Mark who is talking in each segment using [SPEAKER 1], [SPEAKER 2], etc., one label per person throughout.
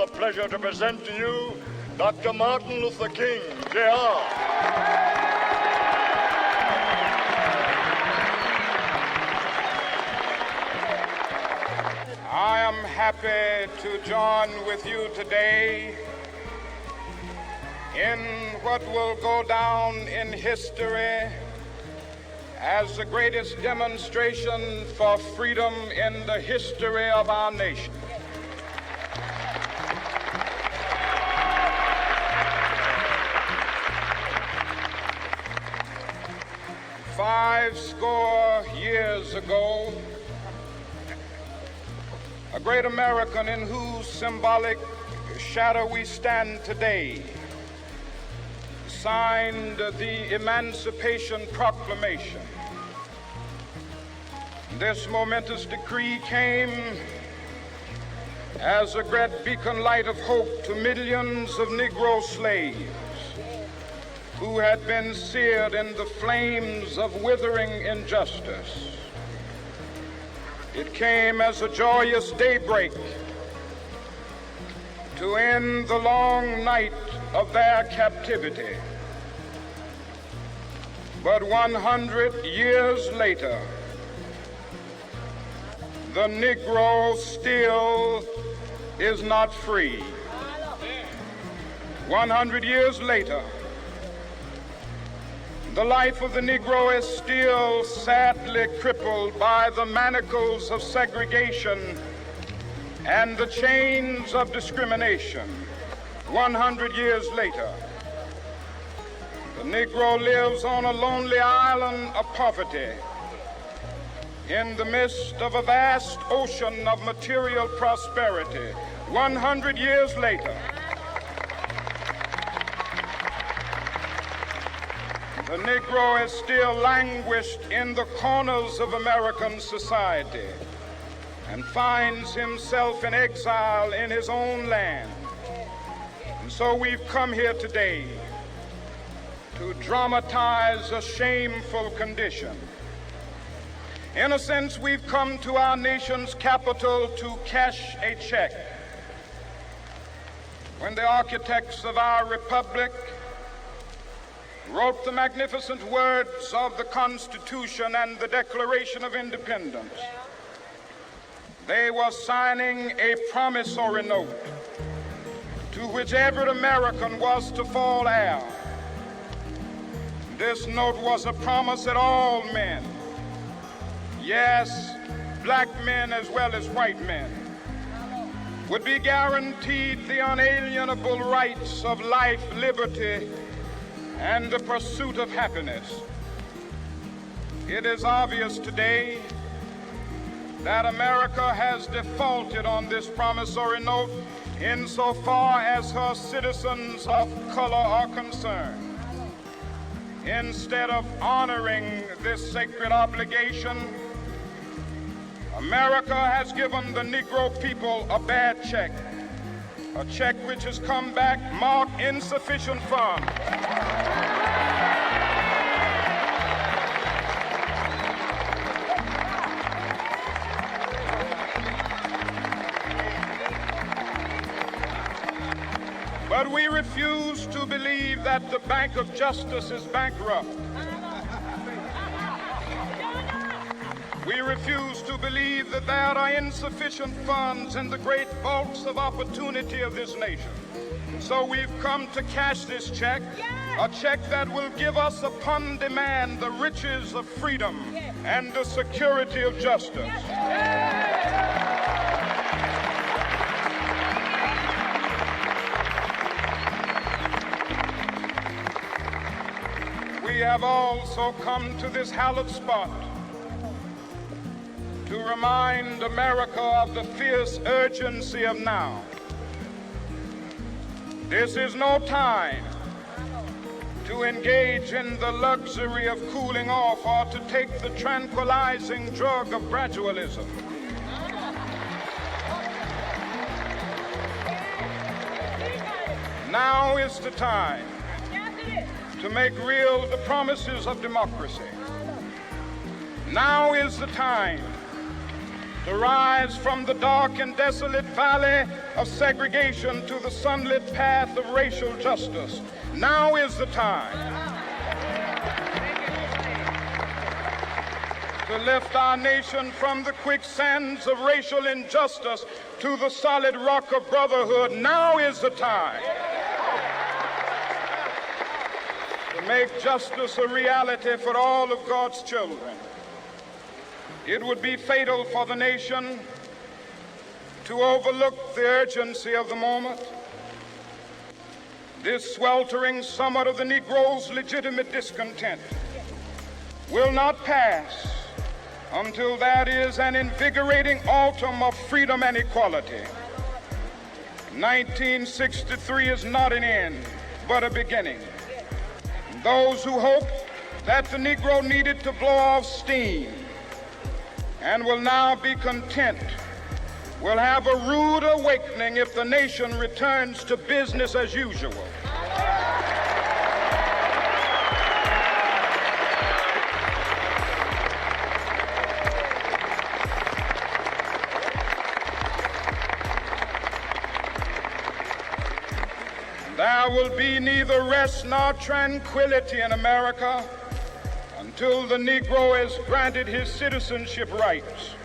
[SPEAKER 1] the pleasure to present to you Dr. Martin Luther King, Jr.
[SPEAKER 2] I am happy to join with you today in what will go down in history as the greatest demonstration for freedom in the history of our nation. Five score years ago, a great American in whose symbolic shadow we stand today signed the Emancipation Proclamation. This momentous decree came as a great beacon light of hope to millions of Negro slaves who had been seared in the flames of withering injustice. It came as a joyous daybreak to end the long night of their captivity. But 100 years later, the Negro still is not free. 100 years later, the life of the Negro is still sadly crippled by the manacles of segregation and the chains of discrimination. 100 years later, the Negro lives on a lonely island of poverty in the midst of a vast ocean of material prosperity. 100 years later, the Negro is still languished in the corners of American society and finds himself in exile in his own land. And so we've come here today to dramatize a shameful condition. In a sense, we've come to our nation's capital to cash a check. When the architects of our republic wrote the magnificent words of the Constitution and the Declaration of Independence, they were signing a promissory note to which every American was to fall heir. This note was a promise that all men, yes, black men as well as white men, would be guaranteed the unalienable rights of life, liberty, and the pursuit of happiness. It is obvious today that America has defaulted on this promissory note insofar as her citizens of color are concerned. Instead of honoring this sacred obligation, America has given the Negro people a bad check, a check which has come back marked insufficient funds. But we refuse to believe that the Bank of Justice is bankrupt. We refuse to believe that there are insufficient funds in the great vaults of opportunity of this nation. So we've come to cash this check, a check that will give us upon demand the riches of freedom and the security of justice. We have also come to this hallowed spot to remind America of the fierce urgency of now. This is no time to engage in the luxury of cooling off or to take the tranquilizing drug of gradualism. Now is the time to make real the promises of democracy. Now is the time to rise from the dark and desolate valley of segregation to the sunlit path of racial justice. Now is the time to lift our nation from the quicksands of racial injustice to the solid rock of brotherhood. Now is the time to make justice a reality for all of God's children. It would be fatal for the nation to overlook the urgency of the moment. This sweltering summit of the Negro's legitimate discontent will not pass until that is an invigorating autumn of freedom and equality. 1963 is not an end, but a beginning. Those who hope that the Negro needed to blow off steam and will now be content will have a rude awakening if the nation returns to business as usual. There will be neither rest nor tranquility in America until the Negro is granted his citizenship rights.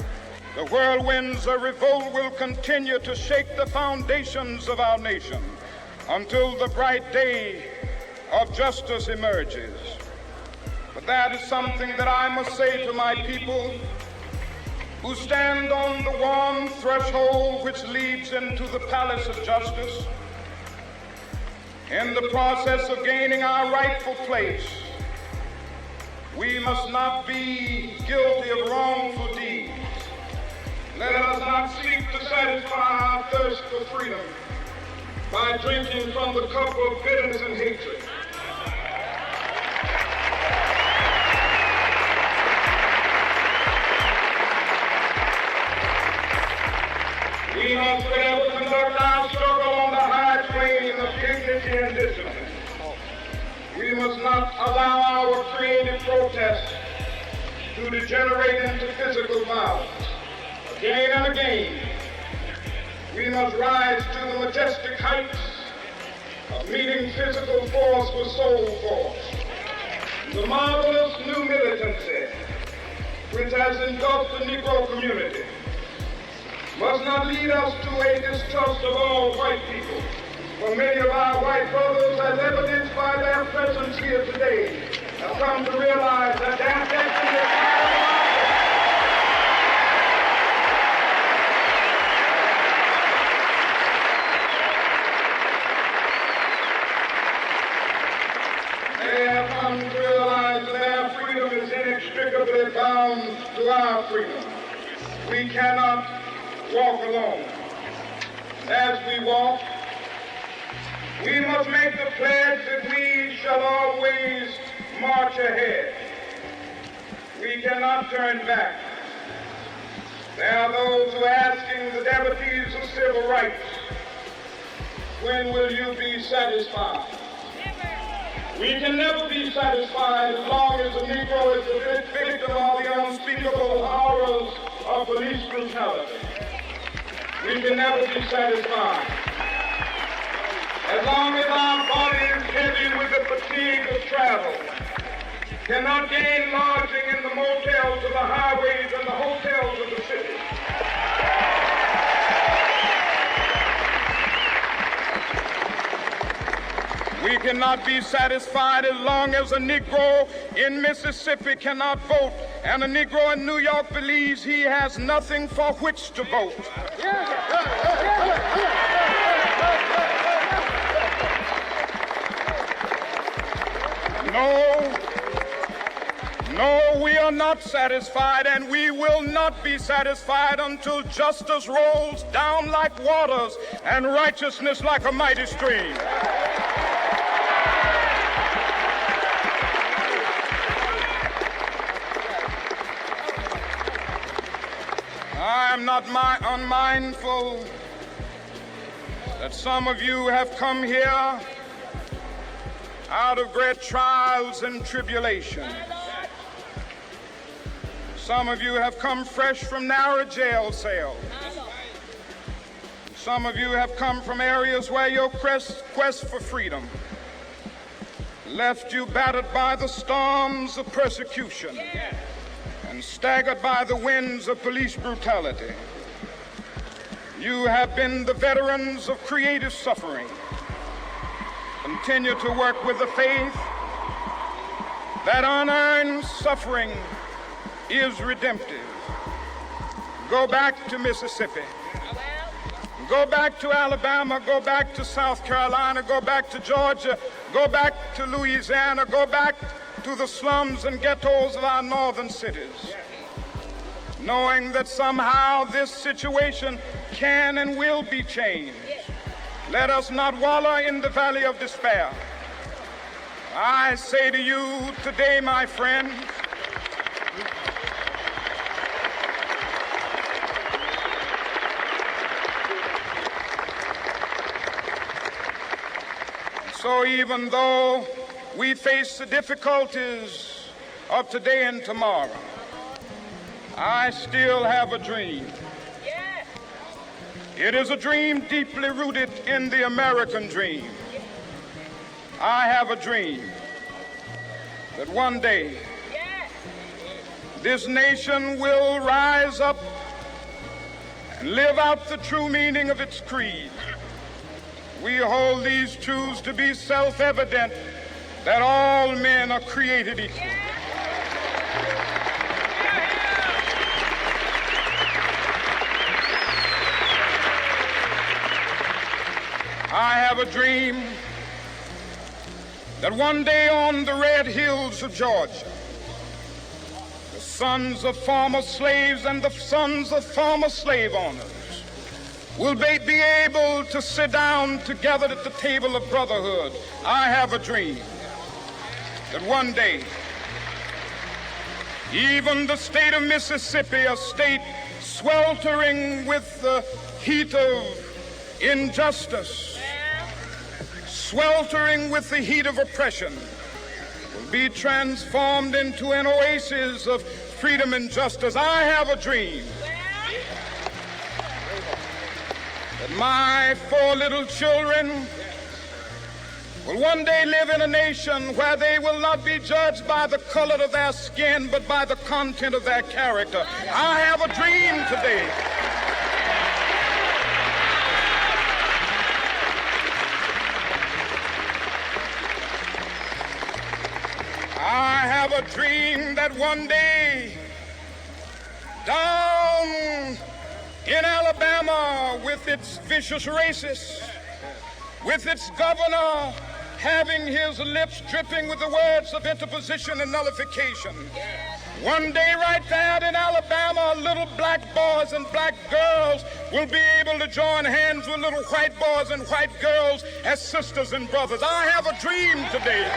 [SPEAKER 2] The whirlwinds of revolt will continue to shake the foundations of our nation until the bright day of justice emerges. But that is something that I must say to my people who stand on the warm threshold which leads into the palace of justice. In the process of gaining our rightful place, we must not be guilty of wrongful deeds. Let us not seek to satisfy our thirst for freedom by drinking from the cup of bitterness and hatred. We must forever conduct our struggle on the high plane of dignity and discipline. We must not allow our creative protests to degenerate into physical violence. Again and again, we must rise to the majestic heights of meeting physical force with soul force. The marvelous new militancy which has engulfed the Negro community must not lead us to a distrust of all white people. For many of our white brothers, as evidenced by their presence here today, have come to realize that their destiny is inextricably bound to our freedom. We cannot walk alone. As we walk, we must make the pledge that we shall always march ahead. We cannot turn back. There are those who are asking the devotees of civil rights, when will you be satisfied? We can never be satisfied as long as the Negro is the victim of the unspeakable horrors of police brutality. We can never be satisfied as long as our bodies, heavy with the fatigue of travel, cannot gain lodging in the motels of the highways and the hotels of the city. We cannot be satisfied as long as a Negro in Mississippi cannot vote and a Negro in New York believes he has nothing for which to vote. No, we are not satisfied, and we will not be satisfied until justice rolls down like waters and righteousness like a mighty stream. I am not unmindful that some of you have come here out of great trials and tribulations. Some of you have come fresh from narrow jail cells. Some of you have come from areas where your quest for freedom left you battered by the storms of persecution and staggered by the winds of police brutality. You have been the veterans of creative suffering. Continue to work with the faith that unearned suffering is redemptive. Go back to Mississippi. Go back to Alabama, go back to South Carolina, go back to Georgia, go back to Louisiana, go back to the slums and ghettos of our northern cities, knowing that somehow this situation can and will be changed. Let us not wallow in the valley of despair. I say to you today, my friends, so even though we face the difficulties of today and tomorrow, I still have a dream. It is a dream deeply rooted in the American dream. I have a dream that one day this nation will rise up and live out the true meaning of its creed. We hold these truths to be self-evident, that all men are created equal. I have a dream that one day on the red hills of Georgia, the sons of former slaves and the sons of former slave owners will be able to sit down together at the table of brotherhood. I have a dream that one day, even the state of Mississippi, a state sweltering with the heat of injustice, sweltering with the heat of oppression, will be transformed into an oasis of freedom and justice. I have a dream that my 4 little children will one day live in a nation where they will not be judged by the color of their skin, but by the content of their character. I have a dream today. I have a dream that one day down in Alabama, with its vicious racists, with its governor having his lips dripping with the words of interposition and nullification, one day right there in Alabama, little black boys and black girls will be able to join hands with little white boys and white girls as sisters and brothers. I have a dream today.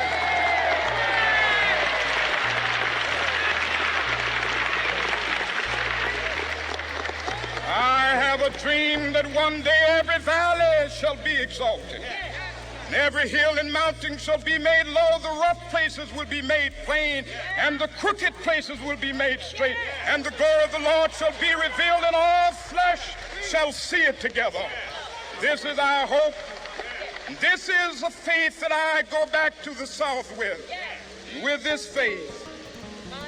[SPEAKER 2] I have a dream that one day every valley shall be exalted, and every hill and mountain shall be made low. The rough places will be made plain, and the crooked places will be made straight. And the glory of the Lord shall be revealed, and all flesh shall see it together. This is our hope. This is a faith that I go back to the South with. With this faith,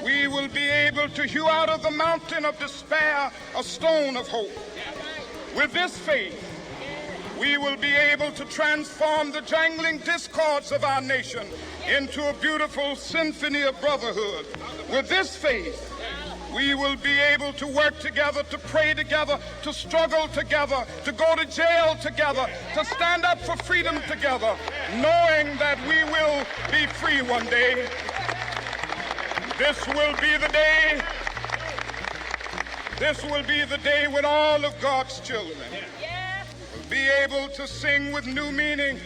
[SPEAKER 2] we will be able to hew out of the mountain of despair a stone of hope. With this faith, we will be able to transform the jangling discords of our nation into a beautiful symphony of brotherhood. With this faith, we will be able to work together, to pray together, to struggle together, to go to jail together, to stand up for freedom together, knowing that we will be free one day. This will be the day. This will be the day when all of God's children will be able to sing with new meaning,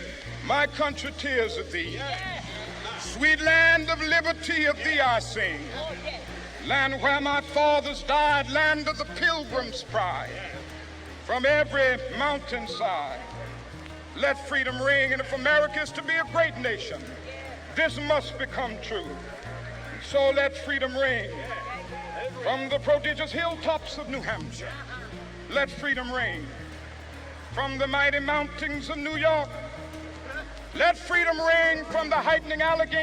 [SPEAKER 2] "My country, tears of thee. Sweet land of liberty, of thee I sing. Land where my fathers died, land of the pilgrim's pride. From every mountainside, let freedom ring. And if America is to be a great nation, this must become true. So let freedom ring from the prodigious hilltops of New Hampshire. Let freedom ring from the mighty mountains of New York. Let freedom ring from the heightening Allegheny